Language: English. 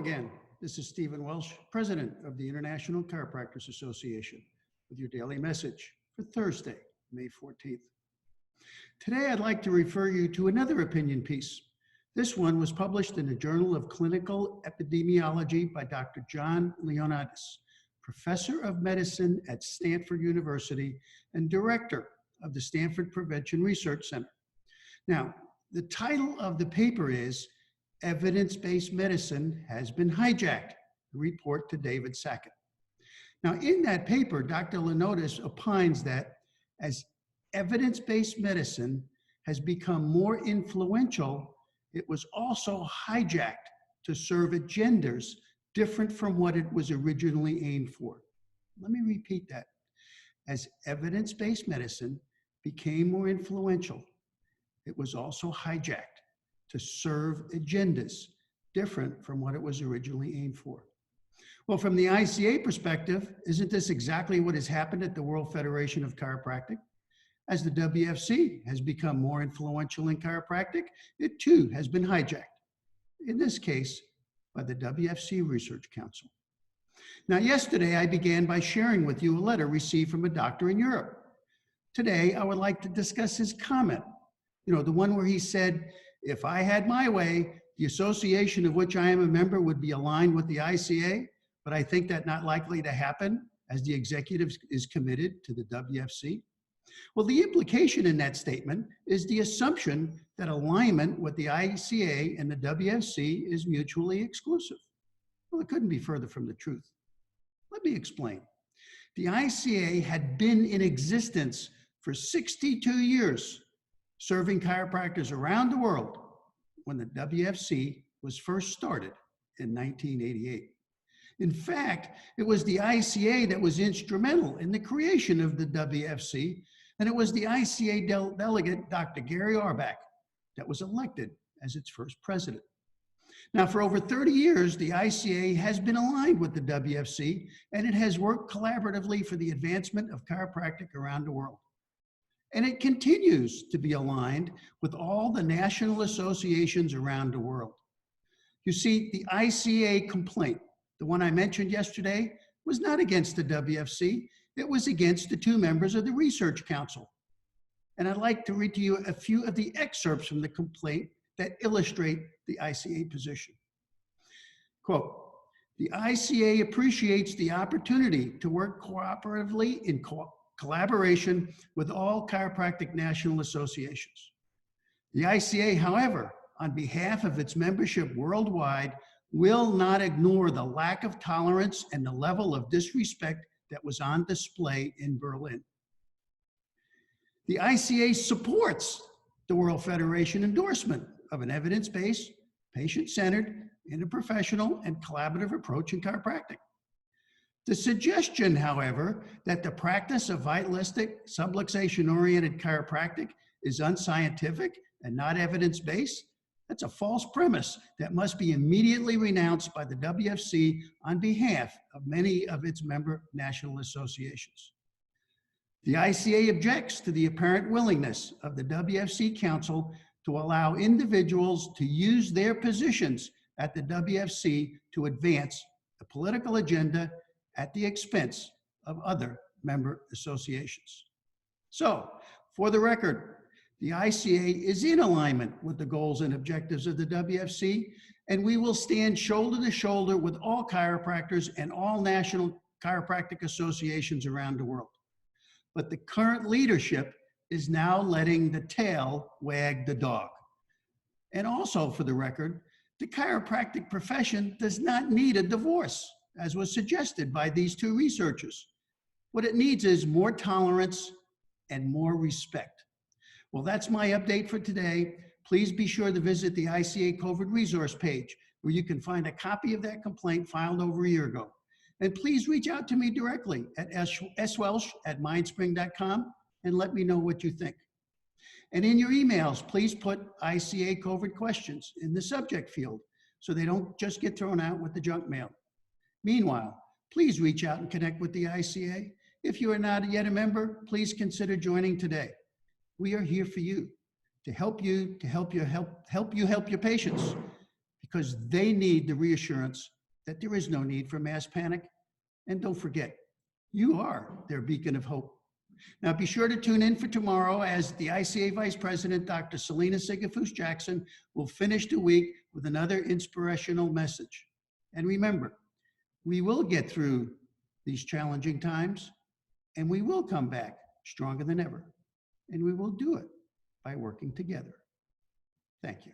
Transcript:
again. This is Stephen Welsh, President of the International Chiropractors Association, with your daily message for Thursday, May 14th. Today, I'd like to refer you to another opinion piece. This one was published in the Journal of Clinical Epidemiology by Dr. John Leonidas, Professor of Medicine at Stanford University and Director of the Stanford Prevention Research Center. Now, the title of the paper is Evidence-Based Medicine Has Been Hijacked, a report to David Sackett. Now, in that paper, Dr. Leonidas opines that as evidence-based medicine has become more influential, it was also hijacked to serve agendas different from what it was originally aimed for. Let me repeat that. As evidence-based medicine became more influential, it was also hijacked to serve agendas different from what it was originally aimed for. Well, from the ICA perspective, isn't this exactly what has happened at the World Federation of Chiropractic? As the WFC has become more influential in chiropractic, it too has been hijacked, in this case, by the WFC Research Council. Now, yesterday, I began by sharing with you a letter received from a doctor in Europe. Today, I would like to discuss his comment. The one where he said, if I had my way, the association of which I am a member would be aligned with the ICA, but I think that not likely to happen as the executive is committed to the WFC. Well, the implication in that statement is the assumption that alignment with the ICA and the WFC is mutually exclusive. Well, it couldn't be further from the truth. Let me explain. The ICA had been in existence for 62 years, serving chiropractors around the world when the WFC was first started in 1988. In fact, it was the ICA that was instrumental in the creation of the WFC, and it was the ICA delegate, Dr. Gary Auerbach, that was elected as its first president. Now, for over 30 years, the ICA has been aligned with the WFC, and it has worked collaboratively for the advancement of chiropractic around the world. And it continues to be aligned with all the national associations around the world. You see, the ICA complaint, the one I mentioned yesterday, was not against the WFC. It was against the two members of the Research Council. And I'd like to read to you a few of the excerpts from the complaint that illustrate the ICA position. Quote, the ICA appreciates the opportunity to work cooperatively in collaboration with all chiropractic national associations. The ICA, however, on behalf of its membership worldwide, will not ignore the lack of tolerance and the level of disrespect that was on display in Berlin. The ICA supports the World Federation endorsement of an evidence-based, patient-centered, interprofessional, and collaborative approach in chiropractic. The suggestion, however, that the practice of vitalistic, subluxation-oriented chiropractic is unscientific and not evidence-based, that's a false premise that must be immediately renounced by the WFC on behalf of many of its member national associations. The ICA objects to the apparent willingness of the WFC Council to allow individuals to use their positions at the WFC to advance the political agenda at the expense of other member associations. So, for the record, the ICA is in alignment with the goals and objectives of the WFC, and we will stand shoulder to shoulder with all chiropractors and all national chiropractic associations around the world. But the current leadership is now letting the tail wag the dog. And also, for the record, the chiropractic profession does not need a divorce, as was suggested by these two researchers. What it needs is more tolerance and more respect. Well, that's my update for today. Please be sure to visit the ICA COVID resource page, where you can find a copy of that complaint filed over a year ago. And please reach out to me directly at swelsh@mindspring.com and let me know what you think. And in your emails, please put ICA COVID questions in the subject field so they don't just get thrown out with the junk mail. Meanwhile, please reach out and connect with the ICA. If you are not yet a member, please consider joining today. We are here for you, to help you help your patients, because they need the reassurance that there is no need for mass panic. And don't forget, you are their beacon of hope. Now, be sure to tune in for tomorrow as the ICA Vice President, Dr. Selena Sigafus-Jackson, will finish the week with another inspirational message. And remember, we will get through these challenging times, and we will come back stronger than ever. And we will do it by working together. Thank you.